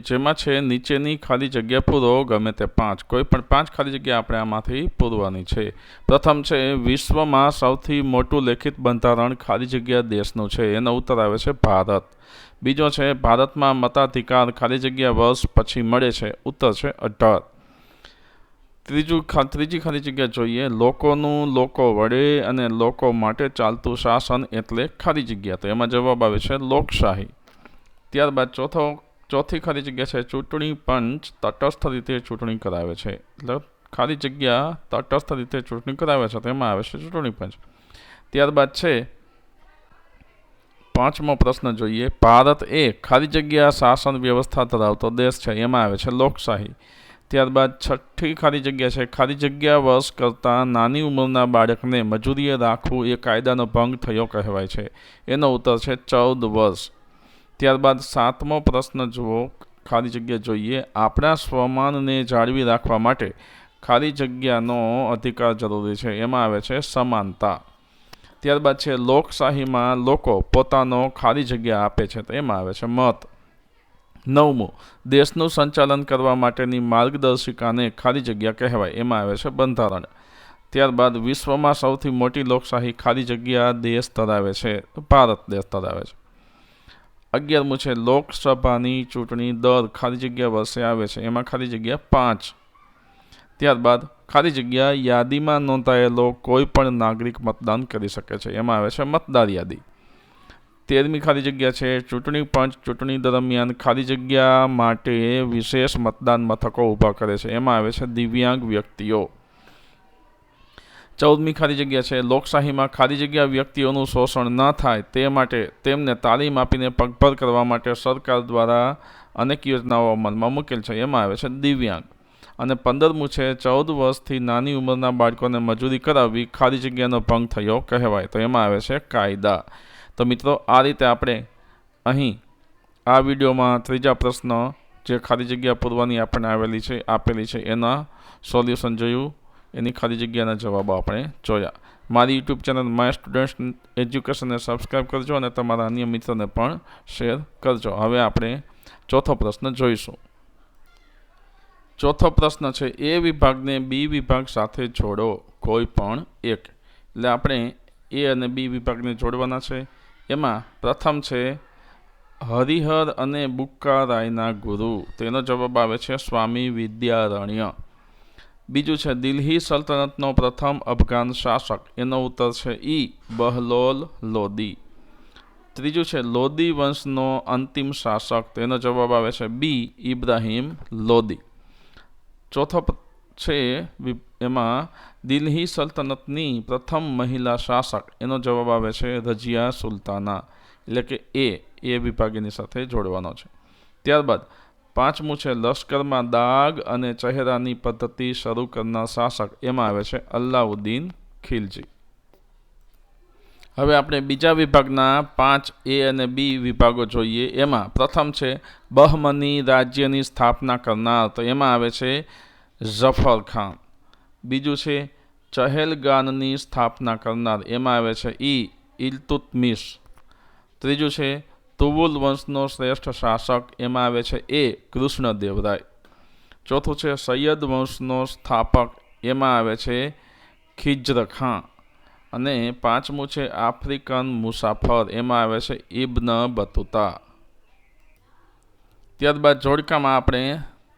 જેમાં છે નીચેની ખાલી જગ્યા પૂરો ગમે તે 5 કોઈ પણ 5 ખાલી જગ્યા આપણે આમાંથી પૂરવાની છે। પ્રથમ છે વિશ્વમાં સૌથી મોટું લેખિત બંધારણ ખાલી જગ્યા દેશનું છે, એનો ઉત્તર આવે છે ભારત। બીજો છે ભારતમાં મતાધિકાર ખાલી જગ્યા વર્ષ પછી મળે છે, ઉત્તર છે 18। ત્રીજી ખાલી જગ્યા જોઈએ, લોકોનું લોકો વડે અને લોકો માટે ચાલતું શાસન એટલે ખાલી જગ્યા, તો એમાં જવાબ આવે છે લોકશાહી। ત્યારબાદ ચોથી ખાલી જગ્યા છે ચૂંટણી પંચ તટસ્થ રીતે ચૂંટણી કરાવે છે, એટલે ખાલી જગ્યા તટસ્થ રીતે ચૂંટણી કરાવે છે, તેમાં આવે છે ચૂંટણી પંચ। ત્યારબાદ છે પાંચમો પ્રશ્ન જોઈએ, ભારત એ ખાલી જગ્યા શાસન વ્યવસ્થા ધરાવતો દેશ છે, એમાં આવે છે લોકશાહી। ત્યારબાદ છઠ્ઠી ખાલી જગ્યા છે ખાલી જગ્યા વર્ષ કરતાં નાની ઉંમરના બાળકને મજૂરીએ રાખવું એ કાયદાનો ભંગ થયો કહેવાય છે, એનો ઉત્તર છે 14 વર્ષ। ત્યારબાદ સાતમો પ્રશ્ન જુઓ, ખાલી જગ્યા જોઈએ, આપણા સ્વમાનને જાળવી રાખવા માટે ખાલી જગ્યાનો અધિકાર જરૂરી છે, એમાં આવે છે સમાનતા। ત્યારબાદ છે લોકશાહીમાં લોકો પોતાનો ખાલી જગ્યા આપે છે, તો એમાં આવે છે મત। નવમું, દેશનું સંચાલન કરવા માટેની માર્ગદર્શિકાને ખાલી જગ્યા કહેવાય, એમાં આવે છે બંધારણ। ત્યારબાદ વિશ્વમાં સૌથી મોટી લોકશાહી ખાલી જગ્યા દેશ ધરાવે છે, ભારત દેશ ધરાવે છે। 11મું છે લોકસભાની ચૂંટણી દર ખાલી જગ્યા વર્ષે આવે છે, એમાં ખાલી જગ્યા 5। ત્યારબાદ ખાલી જગ્યા યાદીમાં નોંધાયેલો કોઈ પણ નાગરિક મતદાન કરી શકે છે, એમાં આવે છે મતદાર યાદી। 13મી ખાલી જગ્યા છે ચૂંટણી પંચ ચૂંટણી દરમિયાન ખાલી જગ્યા માટે વિશેષ મતદાન મથકો ઊભા કરે છે, એમાં આવે છે દિવ્યાંગ વ્યક્તિઓ। 14મી ખાલી જગ્યા છે લોકશાહીમાં ખાલી જગ્યા વ્યક્તિઓનું શોષણ ન થાય તે માટે તેમને તાલીમ આપીને પગભર કરવા માટે સરકાર દ્વારા અનેક યોજનાઓ અમલમાં મૂકેલ છે, એમાં આવે છે દિવ્યાંગ। અને 15મું છે 14 વર્ષથી નાની ઉંમરના બાળકોને મજૂરી કરાવવી ખાલી જગ્યાનો ભંગ થયો કહેવાય, તો એમાં આવે છે કાયદા। તો મિત્રો, આ રીતે આપણે અહીં આ વિડીયોમાં ત્રીજા પ્રશ્ન જે ખાલી જગ્યા પૂરવાની આપણને આપેલી છે એના સોલ્યુશન જોયું, એની ખાલી જગ્યાના જવાબો આપણે જોયા। મારી યુટ્યુબ ચેનલ માય સ્ટુડન્ટ્સ એજ્યુકેશનને સબસ્ક્રાઈબ કરજો અને તમારા અન્ય મિત્રોને પણ શેર કરજો। હવે આપણે ચોથો પ્રશ્ન જોઈશું। ચોથો પ્રશ્ન છે એ વિભાગને બી વિભાગ સાથે જોડો કોઈ પણ એક, એટલે આપણે એ અને બી વિભાગને જોડવાના છે। એમાં પ્રથમ છે હરિહર અને બુક્કારાયના ગુરુ, તેનો જવાબ આવે છે સ્વામી વિદ્યારણ્ય। બીજું છે દિલ્હી સલ્તનતનો પ્રથમ અફઘાન શાસક, એનો ઉત્તર છે બહલોલ લોદી। ત્રીજું છે લોદી વંશનો અંતિમ શાસક, તેનો જવાબ આવે છે બી ઇબ્રાહિમ લોદી। ચોથો છે એમાં દિલ્હી સલ્તનતની પ્રથમ મહિલા શાસક, એનો જવાબ આવે છે રજિયા સુલતાના, એટલે કે એ વિભાગની સાથે જોડવાનો છે। ત્યારબાદ પાંચમું છે લશ્કરમાં દાગ અને ચહેરાની પદ્ધતિ શરૂ કરનાર શાસક, એમાં આવે છે અલાઉદ્દીન ખિલજી। હવે આપણે બીજા વિભાગના 5 એ અને બી વિભાગો જોઈએ। એમાં પ્રથમ છે બહમની રાજ્યની સ્થાપના કરનાર, તો એમાં આવે છે ઝફર ખાન। બીજું છે ચહેલગાનની સ્થાપના કરનાર, એમાં આવે છે ઇલ્તુત્મિશ। ત્રીજું છે તુવુલ વંશનો શ્રેષ્ઠ શાસક, એમાં આવે છે કૃષ્ણદેવરાય। ચોથું છે સૈયદ વંશનો સ્થાપક, એમાં આવે છે ખિજ્ર ખાં। અને પાંચમું છે આફ્રિકન મુસાફર, એમાં આવે છે ઇબ્ન બતુતા। ત્યારબાદ જોડકામાં આપણે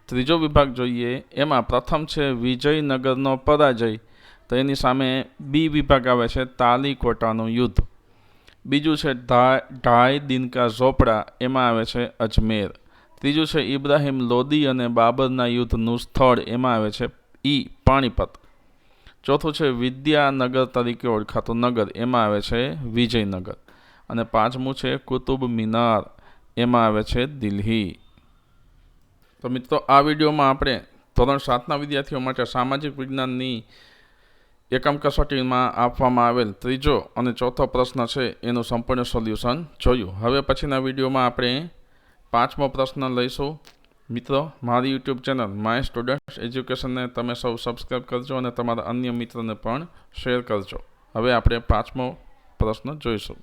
ત્રીજો વિભાગ જોઈએ। એમાં પ્રથમ છે વિજયનગરનો પરાજય, તો એની સામે બી વિભાગ આવે છે તાલીકોટાનું યુદ્ધ। બીજું છે ઢાઈ દિનકા ઝોપડા, એમાં આવે છે અજમેર। ત્રીજું છે ઇબ્રાહિમ લોદી અને બાબરના યુદ્ધનું સ્થળ, એમાં આવે છે પાણીપત। ચોથું છે વિદ્યાનગર તરીકે ઓળખાતું નગર, એમાં આવે છે વિજયનગર। અને પાંચમું છે કુતુબ મિનાર, એમાં આવે છે દિલ્હી। તો મિત્રો, આ વિડીયોમાં આપણે ધોરણ 7ના વિદ્યાર્થીઓ માટે સામાજિક વિજ્ઞાનની એકમ કસોટીમાં આપવામાં આવેલ ત્રીજો અને ચોથો પ્રશ્ન છે એનું સંપૂર્ણ સોલ્યુશન જોયું। હવે પછીના વિડીયોમાં આપણે 5મો પ્રશ્ન લઈશું। મિત્રો, મારી યુટ્યુબ ચેનલ માય સ્ટુડન્ટ્સ એજ્યુકેશનને તમે સૌ સબસ્ક્રાઈબ કરજો અને તમારા અન્ય મિત્રોને પણ શેર કરજો। હવે આપણે 5મો પ્રશ્ન જોઈશું।